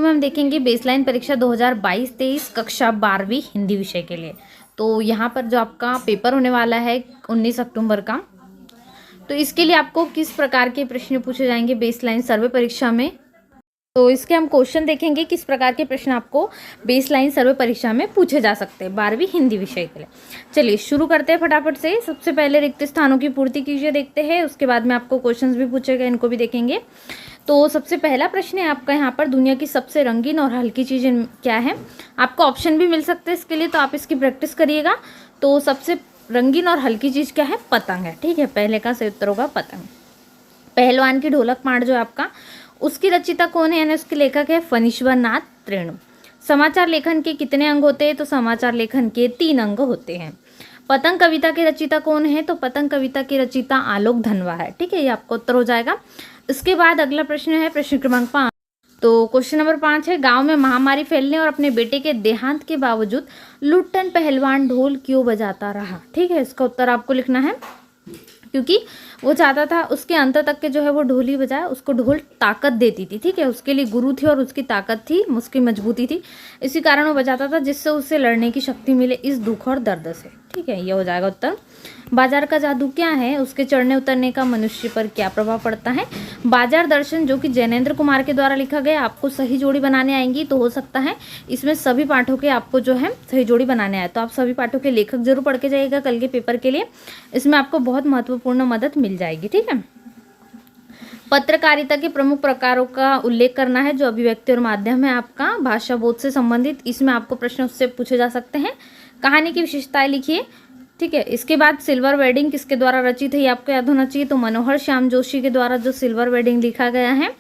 में हम देखेंगे बेसलाइन परीक्षा 2022-23 कक्षा 12वीं हिंदी विषय के लिए। तो यहाँ पर जो आपका पेपर होने वाला है 19 अक्टूबर का, तो इसके लिए आपको किस प्रकार के प्रश्न पूछे जाएंगे बेसलाइन सर्वे परीक्षा में, तो इसके हम क्वेश्चन देखेंगे किस प्रकार के प्रश्न आपको बेसलाइन सर्वे परीक्षा में पूछे जा सकते हैं 12वीं हिंदी विषय के लिए। चलिए शुरू करते हैं फटाफट से। सबसे पहले रिक्त स्थानों की पूर्ति कीजिए, देखते हैं। उसके बाद में आपको क्वेश्चंस भी पूछेगा, इनको भी देखेंगे। तो सबसे पहला प्रश्न है आपका यहाँ पर, दुनिया की सबसे रंगीन और हल्की चीज़ें क्या है। आपको ऑप्शन भी मिल सकते हैं इसके लिए, तो आप इसकी प्रैक्टिस करिएगा। तो सबसे रंगीन और हल्की चीज़ क्या है, पतंग है। ठीक है, पहले का सही उत्तर होगा पतंग। पहलवान की ढोलक पाठ जो है आपका, उसकी रचिता कौन है, यानी उसके लेखक है फणीश्वर नाथ रेणु। समाचार लेखन के कितने अंग होते हैं, तो समाचार लेखन के 3 अंग होते हैं। पतंग कविता की रचिता कौन है, तो पतंग कविता की रचिता आलोक धनवा है। ठीक है, ये आपका उत्तर हो जाएगा। इसके बाद अगला प्रश्न है प्रश्न क्रमांक 5। तो क्वेश्चन नंबर 5 है, गांव में महामारी फैलने और अपने बेटे के देहांत के बावजूद लुट्टन पहलवान ढोल क्यों बजाता रहा। ठीक है, इसका उत्तर आपको लिखना है, क्योंकि वो चाहता था उसके अंत तक के जो है वो ढोल ही बजाए, उसको ढोल ताकत देती थी। ठीक है, उसके लिए गुरु थी और उसकी ताकत थी, उसकी मजबूती थी, इसी कारण वो बजाता था, जिससे उसे लड़ने की शक्ति मिले इस दुख और दर्द से। ठीक है, ये हो जाएगा उत्तर। बाजार का जादू क्या है, उसके चढ़ने उतरने का मनुष्य पर क्या प्रभाव पड़ता है। बाजार दर्शन जो कि जैनेन्द्र कुमार के द्वारा लिखा गया। आपको सही जोड़ी बनाने आएंगी, तो हो सकता है इसमें सभी पाठों के आपको जो है सही जोड़ी बनाने आए, तो आप सभी पाठों के लेखक जरूर पढ़ के जाइएगा कल के पेपर के लिए, इसमें आपको बहुत महत्वपूर्ण मदद मिल जाएगी। ठीक है, पत्रकारिता के प्रमुख प्रकारों का उल्लेख करना है, जो अभिव्यक्ति और माध्यम है आपका भाषा बोध से संबंधित, इसमें आपको प्रश्न उससे पूछे जा सकते हैं। कहानी की विशेषताएं लिखिए। ठीक है, इसके बाद सिल्वर वेडिंग किसके द्वारा रचित है, ये आपको याद होना चाहिए। तो मनोहर श्याम जोशी के द्वारा जो सिल्वर वेडिंग लिखा गया है।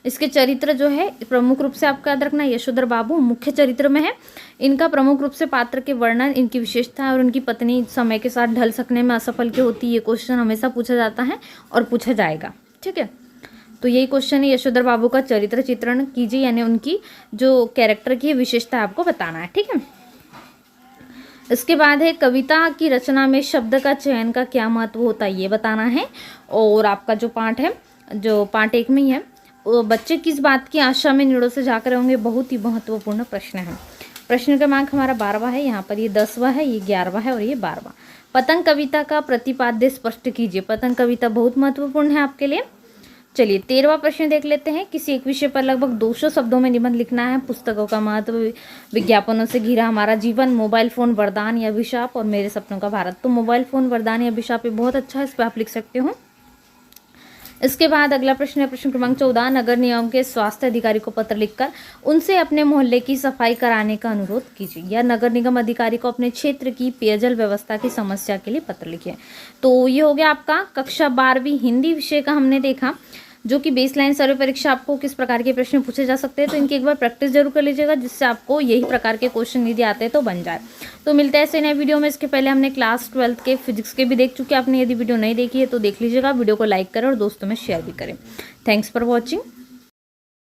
इसके चरित्र जो है प्रमुख रूप से आपको याद रखना, यशोधर बाबू मुख्य चरित्र में है। इनका प्रमुख रूप से पात्र के वर्णन, इनकी विशेषता और उनकी पत्नी समय के साथ ढल सकने में असफल क्यों होती है, ये क्वेश्चन हमेशा पूछा जाता है और पूछा जाएगा। ठीक है, तो यही क्वेश्चन है, यशोधर बाबू का चरित्र चित्रण कीजिए, यानी उनकी जो कैरेक्टर की विशेषता आपको बताना है। ठीक है, इसके बाद है कविता की रचना में शब्द का चयन का क्या महत्व होता है, ये बताना है। और आपका जो पाठ है, जो पाठ 1 में ही है, वो बच्चे किस बात की आशा में निड़ों से जाकर होंगे, बहुत ही महत्वपूर्ण प्रश्न है। प्रश्न क्रमांक हमारा 12वां है, यहाँ पर ये 10वां है, ये 11वां है और ये 12वां। पतंग कविता का प्रतिपाद्य स्पष्ट कीजिए। पतंग कविता बहुत महत्वपूर्ण है आपके लिए। चलिए 13वां प्रश्न देख लेते हैं। किसी एक विषय पर लगभग 200 शब्दों में निबंध लिखना है। पुस्तकों का महत्व, विज्ञापनों से घिरा हमारा जीवन, मोबाइल फ़ोन वरदान या अभिशाप और मेरे सपनों का भारत। तो मोबाइल फ़ोन वरदान या अभिशाप ये बहुत अच्छा है, इस पर आप लिख सकते हो। इसके बाद अगला प्रश्न है प्रश्न क्रमांक 14। नगर निगम के स्वास्थ्य अधिकारी को पत्र लिखकर उनसे अपने मोहल्ले की सफाई कराने का अनुरोध कीजिए, या नगर निगम अधिकारी को अपने क्षेत्र की पेयजल व्यवस्था की समस्या के लिए पत्र लिखिए। तो ये हो गया आपका कक्षा 12वीं हिंदी विषय का हमने देखा, जो कि बेसलाइन सर्वे परीक्षा आपको किस प्रकार के प्रश्न पूछे जा सकते हैं। तो इनकी एक बार प्रैक्टिस जरूर कर लीजिएगा, जिससे आपको यही प्रकार के क्वेश्चन यदि आते हैं तो बन जाए। तो मिलते हैं ऐसे नए वीडियो में। इसके पहले हमने क्लास 12th के फिजिक्स के भी देख चुके हैं, आपने यदि वीडियो नहीं देखी है तो देख लीजिएगा। वीडियो को लाइक करें और दोस्तों में शेयर भी करें। Thanks for watching.